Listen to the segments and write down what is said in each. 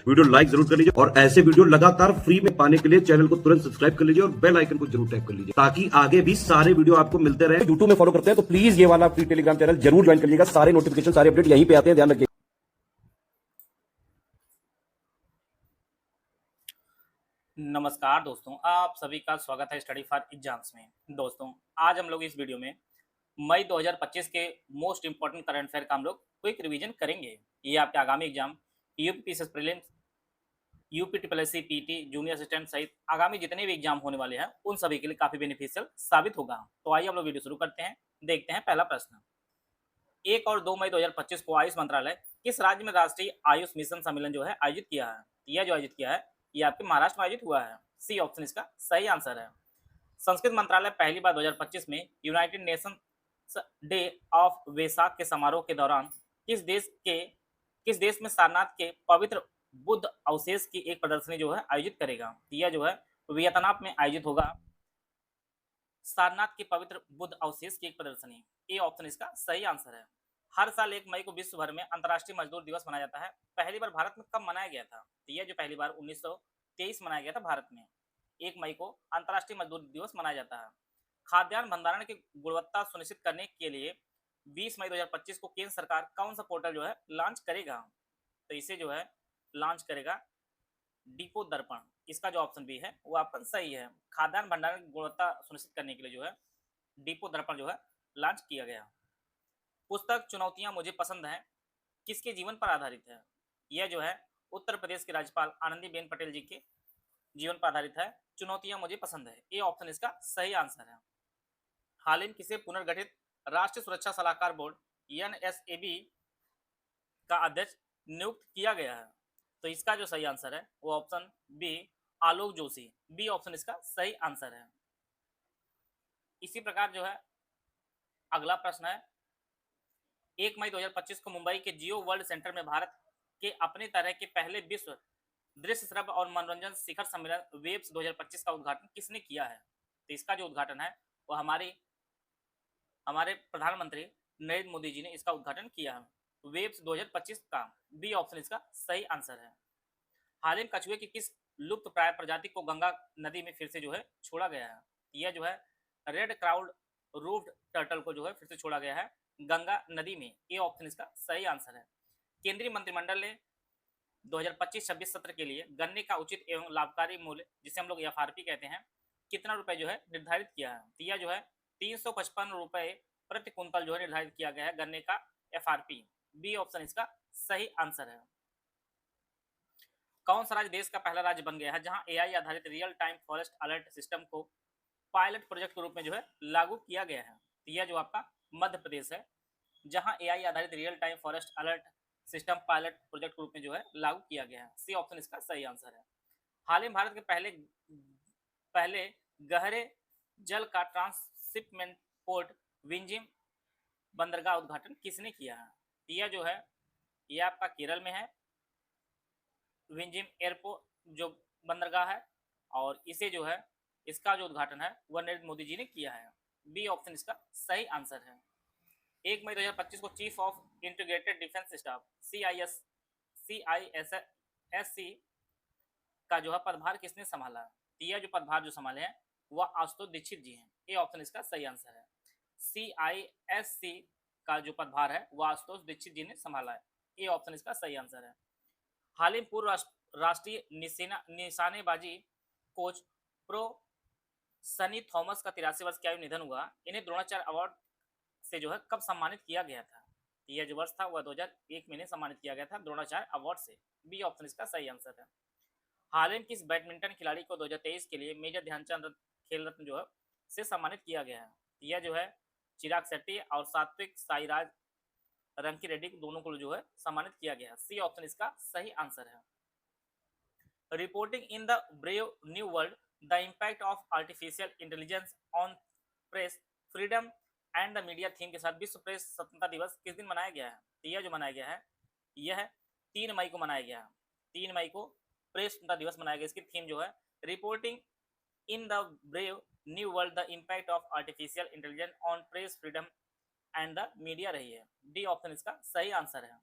Video like जरूर कर लीजिए और ऐसे वीडियो लगातार फ्री में पाने के लिए चैनल को तुरंत सब्सक्राइब कर लीजिए और बेल आइकन को जरूर टैप कर लीजिए ताकि आगे भी सारे वीडियो आपको मिलते रहे। यूट्यूब में फॉलो करते हैं तो प्लीज ये वाला फ्री टेलीग्राम चैनल जरूर ज्वाइन कर लीजिएगा। सारे नोटिफिकेशन सारे अपडेट यहीं पे आते हैं, ध्यान रखिए। नमस्कार दोस्तों, आप सभी का स्वागत है स्टडी फॉर एग्जाम्स में। दोस्तों, आज हम लोग इस वीडियो में मई 2025 के मोस्ट इंपॉर्टेंट करंट अफेयर का हम लोग क्विक रिवीजन करेंगे। ये आपके आगामी exam UPPCS prelims, UP triple SC, PT, junior assistant सहित आगामी जितने भी एग्जाम होने वाले हैं उन सभी के लिए काफी बेनिफिशियल साबित होगा। तो आइए हम लोग वीडियो शुरू करते हैं। देखते हैं पहला प्रश्न। 1 और 2 मई 2025 को आयुष मंत्रालय किस राज्य में राष्ट्रीय आयुष मिशन सम्मेलन जो है आयोजित किया है? यह जो आयोजित किया है ये आपके महाराष्ट्र में आयोजित हुआ है। सी ऑप्शन इसका सही आंसर है। संस्कृत मंत्रालय पहली बार 2025 में United Nations day of Vesak के समारोह के दौरान किस देश में सारनाथ के पवित्र बुद्ध अवशेष की एक प्रदर्शनी जो है आयोजित करेगा? यह जो है वियतनाम में आयोजित होगा सारनाथ के पवित्र बुद्ध अवशेष की एक प्रदर्शनी। ए ऑप्शन इसका सही आंसर है। हर साल 1 मई को विश्व भर में अंतर्राष्ट्रीय मजदूर दिवस मनाया जाता है। पहली बार भारत में कब मनाया गया था? तो यह जो पहली बार 1923 मनाया गया था भारत में। 1 मई को अंतर्राष्ट्रीय मजदूर दिवस मनाया जाता है। खाद्यान्न भंडारण की गुणवत्ता सुनिश्चित करने के लिए 20 मई 2025 को केंद्र सरकार कौन सा पोर्टल जो है लॉन्च करेगा? तो इसे जो है लॉन्च करेगा डिपो दर्पण। इसका जो ऑप्शन बी है वो आपका सही है। खाद्यान्न भंडारण की गुणवत्ता सुनिश्चित करने के लिए जो है डिपो दर्पण जो है लॉन्च किया गया। पुस्तक चुनौतियां मुझे पसंद हैं किसके जीवन पर आधारित है? यह जो है उत्तर प्रदेश के राज्यपाल आनंदीबेन पटेल जी के जीवन पर आधारित है। चुनौतियां मुझे पसंद है, ये ऑप्शन इसका सही आंसर है। हाल ही में किसे पुनर्गठित राष्ट्रीय सुरक्षा सलाहकार बोर्ड एनएसएबी का अध्यक्ष नियुक्त किया गया है? तो इसका जो सही आंसर है वो ऑप्शन बी आलोक जोशी। बी ऑप्शन इसका सही आंसर है। इसी प्रकार जो है अगला प्रश्न है। 1 मई 2025 को मुंबई के जियो वर्ल्ड सेंटर में भारत के अपने तरह के पहले विश्व दृश्य श्रव्य और मनोरंजन शिखर सम्मेलन वेब्स 2025 का उद्घाटन किसने किया है? तो इसका जो उद्घाटन है वो हमारे प्रधानमंत्री नरेंद्र मोदी जी ने इसका उद्घाटन किया है वेब्स 2025 का। बी ऑप्शन इसका सही आंसर है। हाल ही में कछुए की किस लुप्त प्राय प्रजाति को गंगा नदी में फिर से जो है छोड़ा गया है? यह जो है रेड क्राउड रूफ्ड टर्टल को जो है फिर से छोड़ा गया है गंगा नदी में। ये ऑप्शन इसका सही आंसर है। केंद्रीय मंत्रिमंडल ने 2025-26 सत्र के लिए गन्ने का उचित एवं लाभकारी मूल्य जिसे हम लोग एफआरपी कहते हैं कितना रुपए जो है निर्धारित किया है? तो यह जो है 355 रुपए प्रति कुंतल जो है निर्धारित किया गया है गन्ने का एफआरपी। बी ऑप्शन इसका सही आंसर है। कौन सा राज्य देश का पहला राज्य बन गया है जहां एआई आधारित real time forest alert system को पायलट प्रोजेक्ट के रूप में जो है लागू किया गया है? तो यह जो आपका मध्य प्रदेश है जहां एआई आधारित real time forest alert system pilot project के रूप में जो है लागू किया गया है। सी ऑप्शन इसका सही आंसर है। हाल ही में भारत के पहले गहरे जल का ट्रांसशिपमेंट पोर्ट विंजिम बंदरगाह उद्घाटन किसने किया है? यह जो है यह आपका केरल में है विंजिम एयरपोर्ट जो बंदरगाह है और इसे जो है इसका जो उद्घाटन है वह नरेंद्र मोदी जी ने किया है। बी ऑप्शन इसका सही आंसर है। 1 मई 2025 को chief of integrated defence staff CISSC का जो है पदभार किसने संभाला? यह जो पदभार जो संभाले हैं वह आशुतोष दीक्षित जी हैं। ये ऑप्शन इसका सही आंसर है। CISC का जो पदभार है वह आशुतोष दीक्षित जी ने संभाला है। ये ऑप्शन इसका सही आंसर है। हाल ही पूर्व राष्ट्रीय निशानेबाजी कोच प्रो सनी थॉमस का 83 वर्ष की आयु निधन हुआ। इन्हें द्रोणाचार्य अवार्ड से जो है कब सम्मानित किया गया था? यह जो वर्ष था वह 2001 में सम्मानित किया गया था द्रोणाचार्य अवार्ड से। बी ऑप्शन इसका सही आंसर है। हाल ही में किस बैडमिंटन खिलाड़ी को 2023 के लिए मेजर ध्यानचंद खेल रत्न जो है से सम्मानित किया गया है? यह जो है चिराग शेट्टी और सात्विक साईराज रंकी रेड्डी दोनों को जो है सम्मानित किया गया है। सी ऑप्शन इसका सही आंसर है। Reporting in the brave new world the impact of artificial intelligence on press freedom and the media theme के साथ विश्व प्रेस स्वतंत्रता दिवस किस दिन मनाया गया है? यह जो मनाया गया है यह 3 मई को मनाया गया है। 3 मई को प्रेस स्वतंत्रता दिवस मनाया गया। इसकी थीम जो है reporting in the brave new world the impact of artificial intelligence on press freedom and the media रही है। डी ऑप्शन इसका सही आंसर है।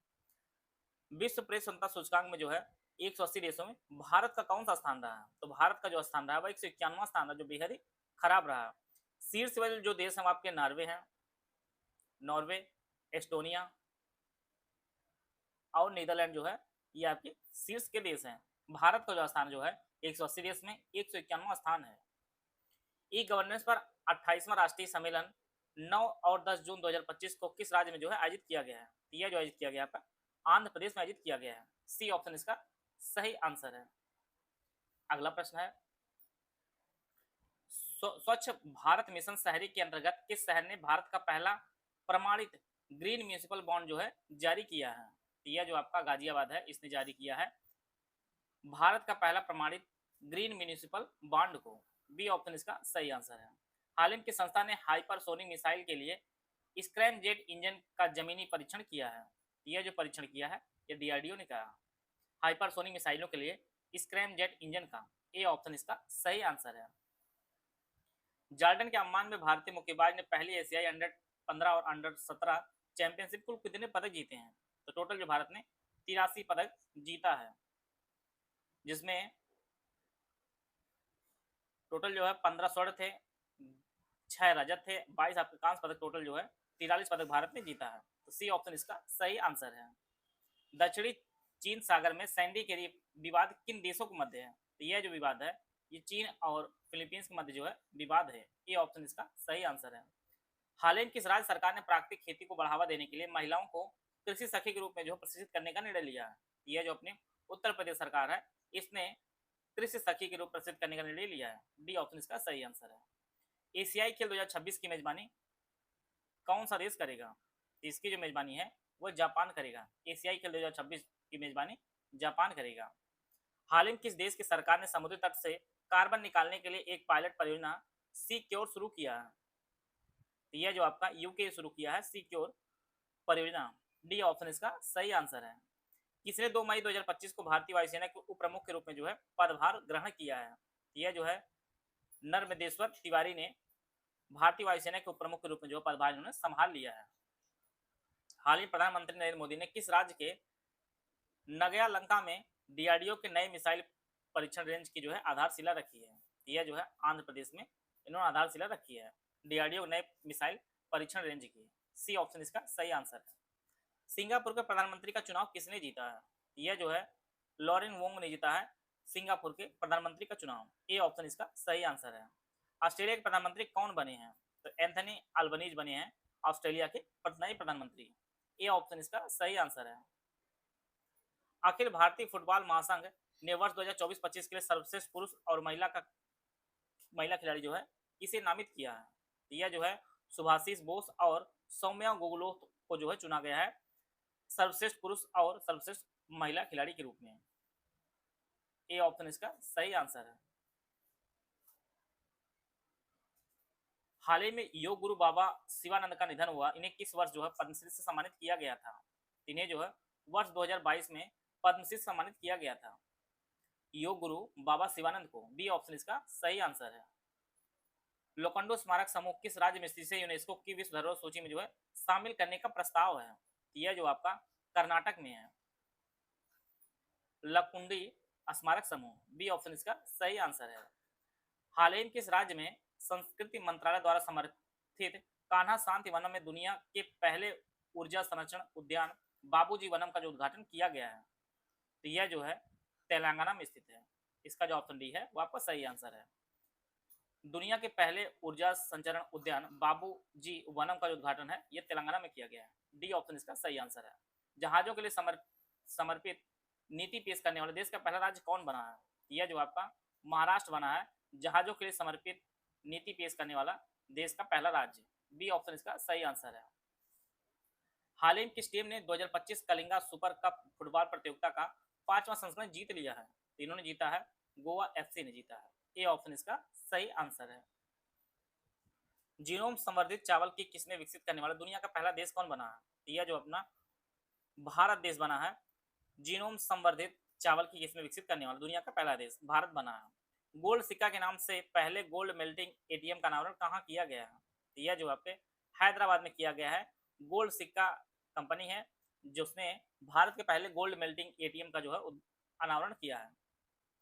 विश्व प्रेस स्वतंत्रता सूचकांक में जो है 180 देशों में भारत का कौन सा स्थान रहा है? तो भारत का जो स्थान रहा है वह 191वां स्थान रहा, जो बेहद ही खराब रहा। शीर्ष वाले जो देश हैं वो आपके नॉर्वे हैं, नॉर्वे, एस्टोनिया और नीदरलैंड जो है ये आपके शीर्ष के देश हैं। भारत का जो स्थान जो है 180 देश में 191वां स्थान है। ई गवर्नेंस पर 28वां राष्ट्रीय सम्मेलन 9 और 10 जून 2025 को किस राज्य में जो है आयोजित किया गया है? यह जो आयोजित किया गया है आपका आंध्र प्रदेश में आयोजित किया गया है। सी ऑप्शन इसका सही आंसर है। अगला प्रश्न है, स्वच्छ भारत मिशन शहरी के अंतर्गत किस शहर ने भारत का पहला प्रमाणित ग्रीन म्यूनिसिपल बॉन्ड जो है जारी किया है? यह जो आपका गाजियाबाद है इसने जारी किया है भारत का पहला प्रमाणित ग्रीन म्यूनिसिपल बॉन्ड को। बी ऑप्शन इसका सही आंसर है। हाल ही में किस संस्था ने हाइपरसोनिक मिसाइल के लिए स्क्रैम जेट इंजन का जमीनी परीक्षण किया है? यह जो परीक्षण किया है ये डीआरडीओ ने कहा हाइपरसोनिक मिसाइलों के लिए स्क्रैम जेट इंजन का। ए ऑप्शन इसका सही आंसर है। जार्डन के अम्मान में भारतीय मुक्केबाज ने पहली एशियाई अंडर 15 और अंडर 17 चैंपियनशिप कुल कितने पदक जीते हैं? तो टोटल जो भारत ने 83 पदक जीता है, जिसमें टोटल जो है 15 स्वर्ण थे, 6 रजत थे, 22 आपके कांस्य पदक, टोटल जो है 43 पदक भारत ने जीता है। तो सी ऑप्शन इसका सही आंसर है। दक्षिणी चीन सागर में सैंडी के विवाद किन देशों के मध्य है? तो यह जो विवाद है ये चीन और फिलीपींस के मध्य जो है विवाद है। ये ऑप्शन इसका सही आंसर है। हाल ही में किस राज्य सरकार ने प्राकृतिक खेती को बढ़ावा देने के लिए महिलाओं को कृषि सखी के रूप में जो प्रशिक्षित करने का निर्णय लिया है? यह जो अपने उत्तर प्रदेश सरकार है इसने कृषि सखी के रूप प्रशिक्षित करने का निर्णय लिया है। डी ऑप्शन इसका सही आंसर है। एशियाई खेल 2026 की मेजबानी कौन सा देश करेगा? इसकी जो मेजबानी है वो जापान करेगा। एशियाई खेल 2026 की मेजबानी जापान करेगा। हाल ही में किस देश की सरकार ने समुद्री तट से कार्बन निकालने के लिए एक पायलट परियोजना सिक्योर शुरू किया है? यह जो आपका यूके शुरू किया है सिक्योर परियोजना। डी ऑप्शन इसका सही आंसर है। किसने 2 मई 2025 को भारतीय वायुसेना के उप प्रमुख के रूप में जो है पदभार ग्रहण किया है? यह जो है नर्मदेश्वर तिवारी ने भारतीय वायुसेना के उप प्रमुख के रूप में जो पदभार इन्होंने संभाल लिया है। हाल ही प्रधानमंत्री नरेंद्र मोदी ने किस राज्य के नगया लंका में डीआरडीओ के नए मिसाइल परीक्षण रेंज की जो है आधारशिला रखी है? यह जो है आंध्र प्रदेश में इन्होंने आधारशिला रखी है डीआरडीओ नए मिसाइल परीक्षण रेंज की। सी ऑप्शन इसका सही आंसर है। सिंगापुर के प्रधानमंत्री का चुनाव किसने जीता है? यह जो है लॉरेन वोंग ने जीता है सिंगापुर के प्रधानमंत्री का चुनाव। ए ऑप्शन इसका सही आंसर है। ऑस्ट्रेलिया के प्रधानमंत्री कौन बने हैं? तो एंथनी अल्बनीज बने हैं ऑस्ट्रेलिया के नए प्रधानमंत्री। ए ऑप्शन इसका सही आंसर है। अखिल भारतीय फुटबॉल महासंघ ने वर्ष 2024-25 के लिए सर्वश्रेष्ठ पुरुष और महिला खिलाड़ी जो है किसे नामित किया है? यह जो है सुभाषिस बोस और सौम्या गोगुलोथ को जो है चुना गया है सर्वश्रेष्ठ पुरुष और सर्वश्रेष्ठ महिला खिलाड़ी के रूप में। ए ऑप्शन इसका सही आंसर है। हाल ही में योग गुरु बाबा शिवानंद का निधन हुआ। इन्हें किस वर्ष जो है पद्मश्री से सम्मानित किया गया था? इन्हें जो है वर्ष 2022 में पद्मश्री से सम्मानित किया गया था योग गुरु बाबा शिवानंद को। बी ऑप्शन इसका सही आंसर है। लोखंडो स्मारक समूह किस राज्य में स्थित है यूनेस्को की विश्व धरोहर सूची में जो है शामिल करने का प्रस्ताव है? यह जो आपका कर्नाटक में है लकुंडी स्मारक समूह। बी ऑप्शन इसका सही आंसर है। हाल ही में किस राज्य में संस्कृति मंत्रालय द्वारा समर्थित कान्हा शांति वनम में दुनिया के पहले ऊर्जा संरक्षण उद्यान बाबूजी वनम का जो उद्घाटन किया गया है? तो यह जो है तेलंगाना में स्थित है। इसका जो ऑप्शन डी है वो आपका सही आंसर है। दुनिया के पहले ऊर्जा संचरण उद्यान बाबूजी वनम का जो उद्घाटन है यह तेलंगाना में किया गया है। डी ऑप्शन इसका सही आंसर है। जहाजों के लिए समर्पित नीति पेश करने वाले देश का पहला राज्य कौन बना है? यह जो आपका महाराष्ट्र बना है जहाजों के लिए समर्पित नीति पेश करने वाला देश का पहला राज्य। बी ऑप्शन इसका सही आंसर है। हाल ही में किस टीम ने 2025 कलिंगा सुपर कप फुटबॉल प्रतियोगिता का 5वां संस्करण जीत लिया है? इन्होंने जीता है गोवा एफसी ने जीता है। ए ऑप्शन इसका सही आंसर है। जीनोम संवर्धित चावल की किसने विकसित करने वाला दुनिया का पहला देश कौन बना है? यह जो अपना भारत देश बना है। जीनोम संवर्धित चावल की किसने विकसित करने वाला दुनिया का पहला देश भारत बना है। गोल्ड सिक्का के नाम से पहले गोल्ड मेल्टिंग एटीएम का अनावरण कहाँ किया गया है? यह जो आपके हैदराबाद में किया गया है। गोल्ड सिक्का कंपनी है जिसने भारत के पहले गोल्ड मेल्टिंग एटीएम का जो है अनावरण किया है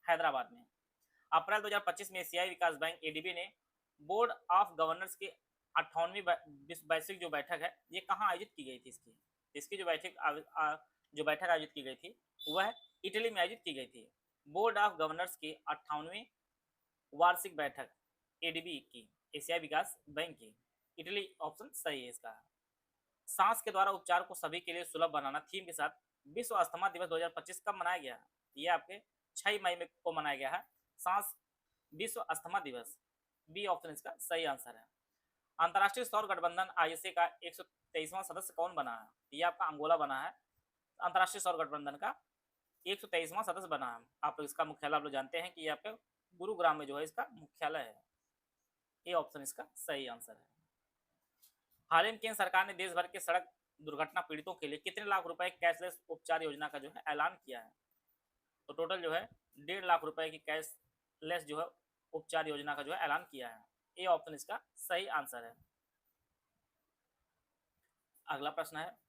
हैदराबाद में। अप्रैल 2025 में एशियाई विकास बैंक एडीबी ने बोर्ड ऑफ गवर्नर्स की 58वीं वैश्विक जो बैठक है ये कहाँ आयोजित की गई थी? इसकी जो बैठक आयोजित की गई थी वह इटली में आयोजित की गई थी। बोर्ड ऑफ गवर्नर्स की 58वीं वार्षिक बैठक एडीबी की, एशियाई विकास बैंक की, इटली ऑप्शन सही है इसका। सांस के द्वारा उपचार को सभी के लिए सुलभ बनाना थीम के साथ विश्व अस्थमा दिवस 2025 कब मनाया गया है? ये आपके 6 मई में को मनाया गया है सांस विश्व अस्थमा दिवस। बी ऑप्शन इसका सही आंसर है। अंतर्राष्ट्रीय सौर गठबंधन आईएसए का 123वां सदस्य कौन बना है? ये आपका अंगोला बना है। अंतर्राष्ट्रीय सौर गठबंधन का 123वां सदस्य बना है। आप लोग इसका मुख्यालय आप लोग जानते हैं कि ये आपके गुरुग्राम में जो है इसका मुख्यालय है। ये ऑप्शन इसका सही आंसर है। हाल ही में केंद्र सरकार ने देश भर के सड़क दुर्घटना पीड़ितों के लिए कितने लाख रुपए कैशलेस उपचार योजना का जो है ऐलान किया है? तो टोटल जो है 1.5 लाख रुपए की कैशलेस जो है उपचार योजना का जो है ऐलान किया है। ये ऑप्शन इसका सही आंसर है। अगला प्रश्न है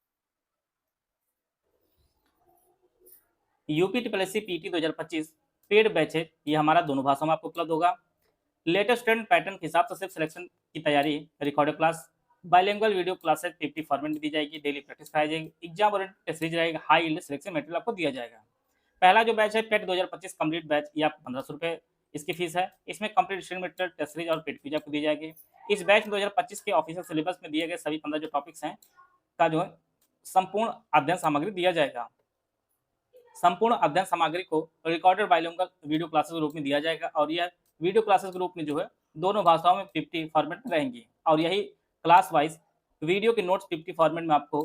UP triple PT 2025 paid batch है, ये हमारा दोनों भाषाओं में आपको उपलब्ध होगा। लेटेस्ट ट्रेंड पैटर्न के हिसाब से सिर्फ सिलेक्शन की तैयारी, recorded class, bilingual video classes 50 format में दी जाएगी, डेली प्रैक्टिस कराई जाएगी, एग्जाम और टेस्ट सीरीज रहेगा, हाई यील्ड सिलेक्शन मटेरियल आपको दिया जाएगा। पहला जो बैच है पेट 2025 कंप्लीट बैच, ये आपको 1500 रुपये इसकी फीस है। इसमें complete study material, test series और पेड क्विज आपको दी जाएगी। इस बैच में 2025 के ऑफिशियल सिलेबस में दिए गए सभी 15 जो टॉपिक्स हैं का जो है संपूर्ण अध्ययन सामग्री दिया जाएगा। संपूर्ण अध्ययन सामग्री को रिकॉर्डेड बाइलिंगुअल वीडियो क्लासेस के रूप में दिया जाएगा और यह वीडियो क्लासेस के रूप में जो है दोनों भाषाओं में 50 फॉर्मेट में रहेंगी और यही क्लास वाइज वीडियो के नोट्स 50 फॉर्मेट में आपको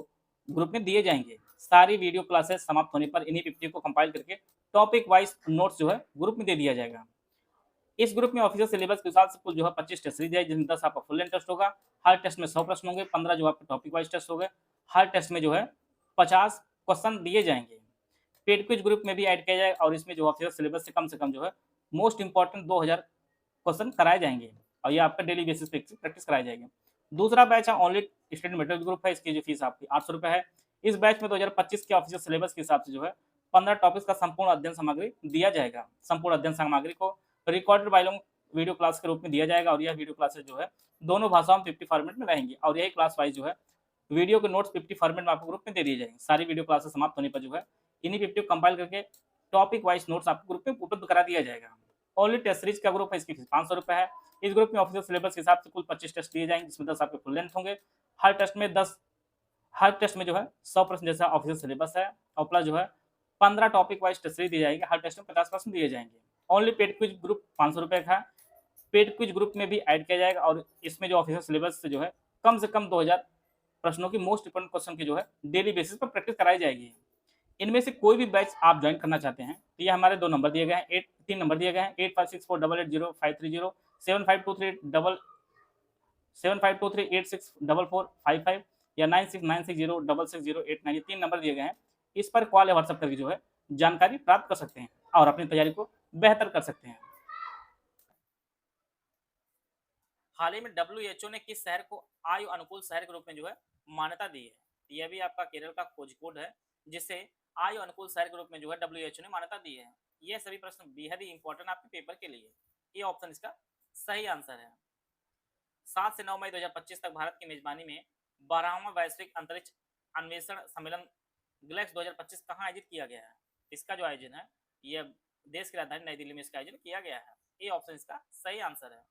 ग्रुप में दिए जाएंगे। सारी वीडियो क्लासेस समाप्त होने पर इन्हीं 50 को कंपाइल करके टॉपिक वाइज नोट्स जो है ग्रुप में दे दिया जाएगा। इस ग्रुप में ऑफिशियल सिलेबस के हिसाब से कुल जो है 25 टेस्ट सीरीज है, जिसमें 10 आपका फुल लेंथ टेस्ट होगा। हर टेस्ट में 100 प्रश्न होंगे, 15 जो आपके टॉपिक वाइज टेस्ट होंगे। हर टेस्ट में जो है 50 क्वेश्चन दिए जाएंगे। पेड क्विज ग्रुप में भी ऐड किया जाएगा और इसमें जो ऑफिशियल सिलेबस से कम जो है मोस्ट इंपॉर्टेंट 2000 क्वेश्चन कराए जाएंगे और ये आपका डेली बेसिस पे प्रैक्टिस कराई जाएगी। दूसरा बैच है ओनली स्टूडेंट मटेरियल ग्रुप है, इसकी जो फीस आपकी 800 रुपये है। इस बैच में 2025 के ऑफिशियल सिलेबस के हिसाब से जो है 15 टॉपिक्स का संपूर्ण अध्ययन सामग्री दिया जाएगा। संपूर्ण अध्ययन सामग्री को रिकॉर्डेड बाइलिंगुअल वीडियो क्लास के रूप में दिया जाएगा और यह वीडियो क्लासेस जो है दोनों भाषाओं में 50 फॉर्मेट में रहेंगी और यही क्लास वाइज जो है वीडियो के नोट्स 50 फॉर्मेट में आपको ग्रुप में दे दिए जाएंगे। सारी वीडियो क्लासेस समाप्त होने पर जो है इन्हीं 50 कंपाइल करके टॉपिक वाइज नोट्स आपको ग्रुप में उपलब्ध करा दिया जाएगा। ओनली टेस्ट सीरीज का ग्रुप है, इसकी फीस 500 रुपये है। इस ग्रुप में ऑफिशियल सिलेबस के हिसाब से कुल 25 टेस्ट दिए जाएंगे, जिसमें 10 आपके फुल लेंथ होंगे। हर टेस्ट में जो है 100 प्रश्न जैसा ऑफिशियल सिलेबस है और प्लस जो है 15 टॉपिक वाइज टेस्ट सीरीज दी जाएगी। हर टेस्ट में 50 प्रश्न दिए जाएंगे। ओनली पेड क्विज ग्रुप 500 रुपये का है। पेड क्विज ग्रुप में भी ऐड किया जाएगा और इसमें जो ऑफिशियल सिलेबस से जो है कम से कम 2000 प्रश्नों की मोस्ट इंपोर्टेंट क्वेश्चन की जो है डेली बेसिस पर प्रैक्टिस कराई जाएगी। इनमें से कोई भी बैच आप ज्वाइन करना चाहते हैं तो ये हमारे 2 नंबर दिए गए हैं, 3 नंबर दिए गए हैं 8564880530, 7523864455 या 9696066089। ये 3 नंबर दिए गए हैं। इस पर कॉल या व्हाट्सएप करके जो है जानकारी प्राप्त कर सकते हैं और अपनी तैयारी को बेहतर कर सकते हैं। हाल ही में WHO ने किस शहर को आयु अनुकूल शहर के रूप में जो है मान्यता दी है? यह भी आपका केरल का कोझिकोड है, जिसे आयु अनुकूल शहर के रूप में जो है WHO ने मान्यता दी है। ये सभी प्रश्न बेहद ही इंपॉर्टेंट आपके पेपर के लिए। ये ऑप्शन इसका सही आंसर है। 7 से 9 मई 2025 तक भारत की मेजबानी में 12वां वैश्विक अंतरिक्ष अन्वेषण सम्मेलन ग्लेक्स 2025 कहाँ आयोजित किया गया है? इसका जो आयोजन है यह देश की राजधानी नई दिल्ली में इसका आयोजन किया गया है। ये ऑप्शन इसका सही आंसर है।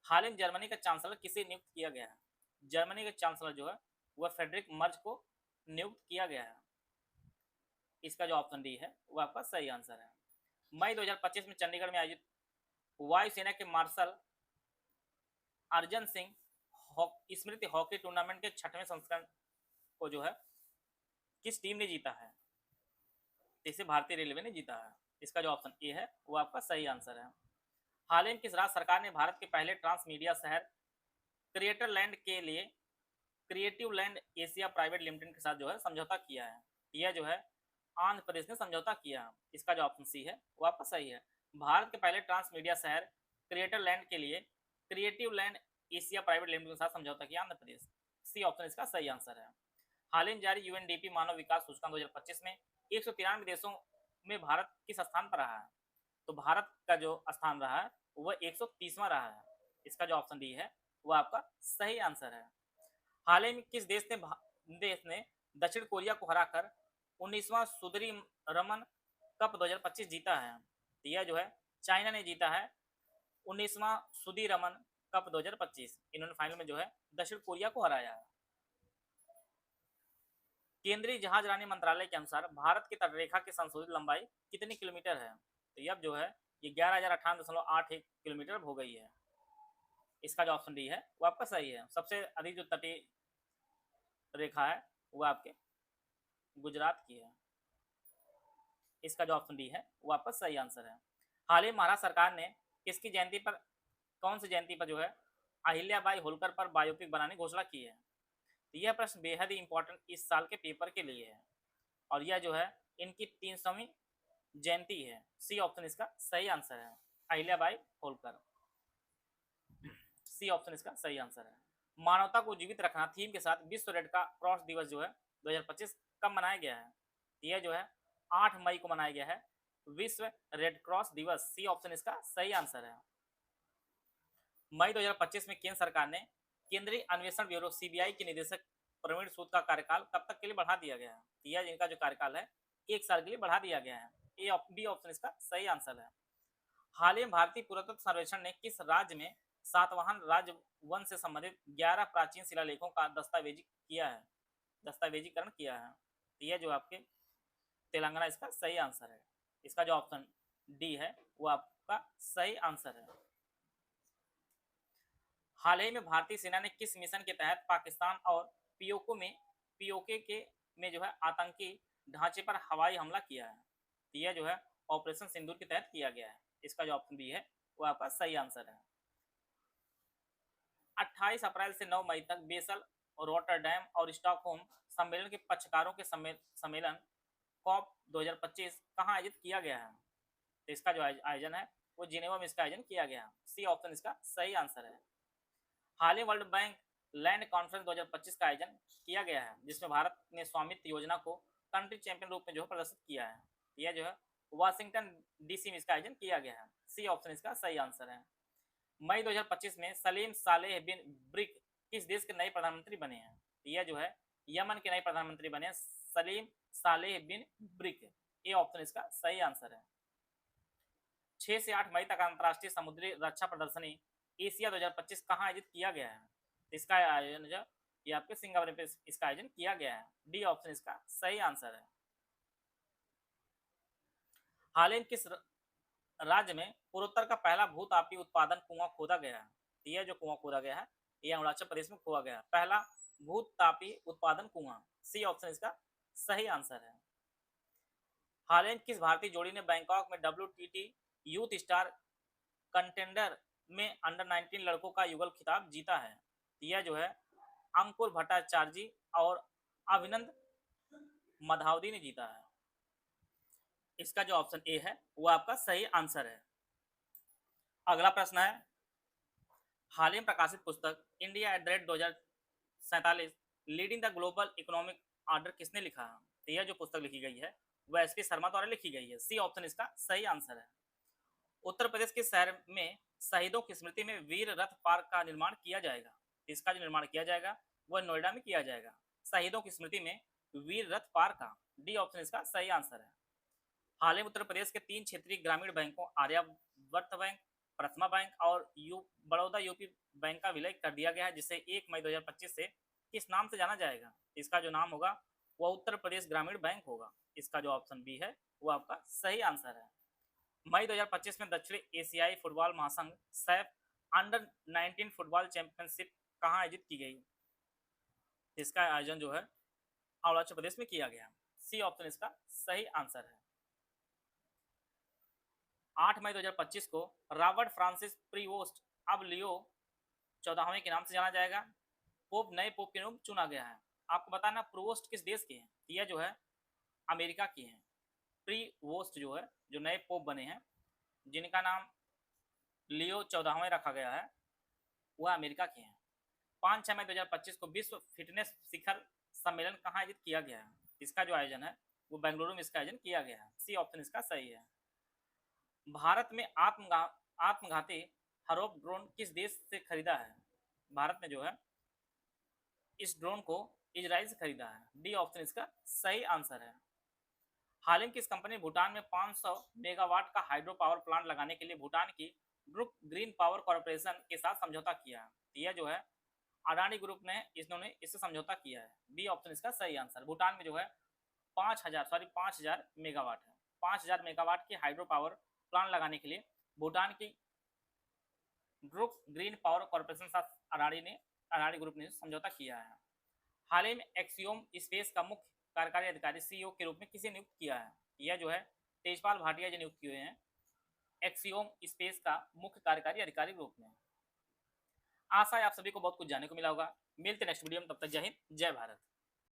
हाल ही में जर्मनी का चांसलर किसे नियुक्त किया गया है? जर्मनी का चांसलर जो है वह फ्रेडरिक मर्ज को नियुक्त किया गया है। इसका जो ऑप्शन डी है वो आपका सही आंसर है। मई 2025 में चंडीगढ़ में आयोजित वायुसेना के मार्शल अर्जन सिंह स्मृति हॉकी टूर्नामेंट के 6वें संस्करण को जो है किस टीम ने जीता है? इसे भारतीय रेलवे ने जीता है। इसका जो ऑप्शन ए है वो आपका सही आंसर है। हाल ही में किस राज्य सरकार ने भारत के पहले ट्रांस मीडिया शहर क्रिएटर लैंड के लिए creative land Asia private limited के साथ जो है समझौता किया है? यह जो है आंध्र प्रदेश ने समझौता किया है। इसका जो ऑप्शन सी है वो आपका सही है। भारत के पहले ट्रांस मीडिया शहर क्रिएटर लैंड के लिए creative land Asia private limited के साथ समझौता किया आंध्र प्रदेश। सी ऑप्शन इसका सही आंसर है। हाल ही में जारी यूएनडीपी मानव विकास सूचकांक 2025 में 193 देशों में भारत किस स्थान पर रहा है? तो भारत का जो स्थान रहा है वह 130वां रहा है। इसका जो ऑप्शन डी है वो आपका सही आंसर है। हाल ही में किस देश ने दक्षिण कोरिया को हराकर 19वां सुदरी रमन कप 2025 जीता है? तो यह जो है चाइना ने जीता है 19वां सुदी रमन कप 2025। इन्होंने फाइनल में जो है दक्षिण कोरिया को हराया है। केंद्रीय जहाज रानी मंत्रालय के अनुसार भारत की तटरेखा की संशोधित लंबाई कितनी किलोमीटर है? तो अब जो है ये 11,058.81 किलोमीटर हो गई है। इसका जो ऑप्शन डी है वो आपका सही है। सबसे अधिक जो तटीय रेखा है वो आपके गुजरात की है। इसका जो ऑप्शन डी है वो आपका सही आंसर है। हाल ही महाराष्ट्र सरकार ने किसकी जयंती पर, कौन सी जयंती पर जो है अहिल्याबाई होलकर पर बायोपिक बनाने की घोषणा की है? तो यह प्रश्न बेहद ही इंपॉर्टेंट इस साल के पेपर के लिए है और यह जो है इनकी 300वीं जयंती है। सी ऑप्शन इसका सही आंसर है, अहिल्याबाई होलकर। सी ऑप्शन इसका सही आंसर है। मानवता को जीवित रखना थीम के साथ विश्व रेड का क्रॉस दिवस जो है 2025 कब मनाया गया है? यह जो है 8 मई को मनाया गया है विश्व रेड क्रॉस दिवस। सी ऑप्शन इसका सही आंसर है। मई 2025 में केंद्र सरकार ने केंद्रीय अन्वेषण ब्यूरो सीबीआई के निदेशक प्रवीण सूद का कार्यकाल कब तक के लिए बढ़ा दिया गया है? यह जिनका जो कार्यकाल है 1 साल के लिए बढ़ा दिया गया है। बी ऑप्शन इसका सही आंसर है। हाल ही में भारतीय पुरातत्व सर्वेक्षण ने किस राज्य में सातवाहन राजवंश से संबंधित 11 प्राचीन शिलालेखों का दस्तावेजीकरण किया है? तो यह जो आपके तेलंगाना इसका सही आंसर है। इसका जो ऑप्शन डी है वो आपका सही आंसर है। हाल ही में भारतीय सेना ने किस मिशन के तहत पाकिस्तान और पीओके के में जो है आतंकी ढांचे पर हवाई हमला किया है? तो यह जो है ऑपरेशन सिंदूर के तहत किया गया है। इसका जो ऑप्शन बी है वो आपका सही आंसर है। 28 अप्रैल से 9 मई तक बेसल, रोटरडैम और स्टॉकहोम सम्मेलन के पक्षकारों के सम्मेलन कॉप 2025 कहाँ आयोजित किया गया है? तो इसका जो आयोजन है वो जिनेवा में इसका आयोजन किया गया है। सी ऑप्शन इसका सही आंसर है। हाल ही वर्ल्ड बैंक लैंड कॉन्फ्रेंस 2025 का आयोजन किया गया है जिसमें भारत ने स्वामित्व योजना को कंट्री चैंपियन रूप में जो है प्रदर्शित किया है। यह जो है वाशिंगटन डीसी में इसका आयोजन किया गया है। सी ऑप्शन इसका सही आंसर है। मई 2025 में सलीम सालेह बिन ब्रिक किस देश के नए प्रधानमंत्री बने हैं? यह जो है यमन के नए प्रधानमंत्री बने हैं, सलीम सालेह बिन ब्रिक। ये ऑप्शन इसका सही आंसर है। 6 से 8 मई तक अंतर्राष्ट्रीय समुद्री रक्षा प्रदर्शनी एशिया 2025 कहाँ आयोजित किया गया है? इसका आयोजन जो ये आपके सिंगापुर में इसका आयोजन किया गया है। डी ऑप्शन इसका सही आंसर है। हाल ही में किस राज्य में पूर्वोत्तर का पहला भूतापी उत्पादन कुआं खोदा गया है? यह जो कुआं खोदा गया है यह अरुणाचल प्रदेश में खोदा गया है, पहला भूतापी उत्पादन कुआं। सी ऑप्शन इसका सही आंसर है। हाल ही में किस भारतीय जोड़ी ने बैंकॉक में WTT यूथ स्टार कंटेंडर में अंडर 19 लड़कों का युगल खिताब जीता है? यह जो है अंकुर भट्टाचार्य और अभिनंद मधावदी ने जीता है। इसका जो ऑप्शन ए है वो आपका सही आंसर है। अगला प्रश्न है, हाल ही में प्रकाशित पुस्तक India @ 2047 leading the global economic order किसने लिखा है? तो यह जो पुस्तक लिखी गई है वह SP शर्मा द्वारा लिखी गई है। सी ऑप्शन इसका सही आंसर है। उत्तर प्रदेश के शहर में शहीदों की स्मृति में वीर रथ पार्क का निर्माण किया जाएगा। इसका जो निर्माण किया जाएगा वह नोएडा में किया जाएगा, शहीदों की स्मृति में वीर रथ पार्क का। डी ऑप्शन इसका सही आंसर है। हाल ही में उत्तर प्रदेश के 3 क्षेत्रीय ग्रामीण बैंकों आर्यावर्त बैंक, प्रथमा बैंक और बड़ौदा यूपी बैंक का विलय कर दिया गया है, जिसे 1 मई 2025 से किस नाम से जाना जाएगा? इसका जो नाम होगा वह उत्तर प्रदेश ग्रामीण बैंक होगा। इसका जो ऑप्शन बी है वो आपका सही आंसर है। मई 2025 में दक्षिण एशियाई फुटबॉल महासंघ सैफ अंडर 19 फुटबॉल चैंपियनशिप कहाँ आयोजित की गई? इसका आयोजन जो है अरुणाचल प्रदेश में किया गया। सी ऑप्शन इसका सही आंसर है। 8 मई 2025 को रॉबर्ट फ्रांसिस प्रीवोस्ट अब लियो 14वें के नाम से जाना जाएगा। नए पोप के रूप चुना गया है। आपको बताना प्रीवोस्ट किस देश के हैं? यह जो है अमेरिका की हैं। प्रीवोस्ट जो है जो नए पोप बने हैं जिनका नाम लियो 14वें रखा गया है वह अमेरिका के हैं। 5 मई 2025 को विश्व फिटनेस शिखर सम्मेलन कहाँ आयोजित किया गया है? इसका जो आयोजन है वो बेंगलुरु में इसका आयोजन किया गया है। सी ऑप्शन इसका सही है। भारत में आत्मघाती हरोप ड्रोन किस देश से खरीदा है? भारत में जो है इस ड्रोन को इजराइल से खरीदा है। डी ऑप्शन इसका सही आंसर है। हाल ही में किस कंपनी ने भूटान में 500 मेगावाट का हाइड्रो पावर प्लांट लगाने के लिए भूटान की ब्रुक ग्रीन पावर कॉर्पोरेशन के साथ समझौता किया है? यह जो है अडानी ग्रुप ने इन्होंने इससे समझौता किया है। बी ऑप्शन इसका सही आंसर। भूटान में जो है 5,000 मेगावाट है। 5,000 मेगावाट की हाइड्रो पावर प्लांट लगाने के लिए भूटान की ब्रुक ग्रीन पावर कॉर्पोरेशन के साथ अडानी ग्रुप ने समझौता किया है। हाल ही में एक्सियोम स्पेस का मुख्य कार्यकारी अधिकारी सीईओ के रूप में किसे नियुक्त किया है? यह जो है तेजपाल भाटिया जी नियुक्त हुए हैं एक्सियोम स्पेस का मुख्य कार्यकारी अधिकारी के रूप में। आशा है आप सभी को बहुत कुछ जानने को मिला होगा। मिलते नेक्स्ट वीडियो में, तब तक जय हिंद जय भारत।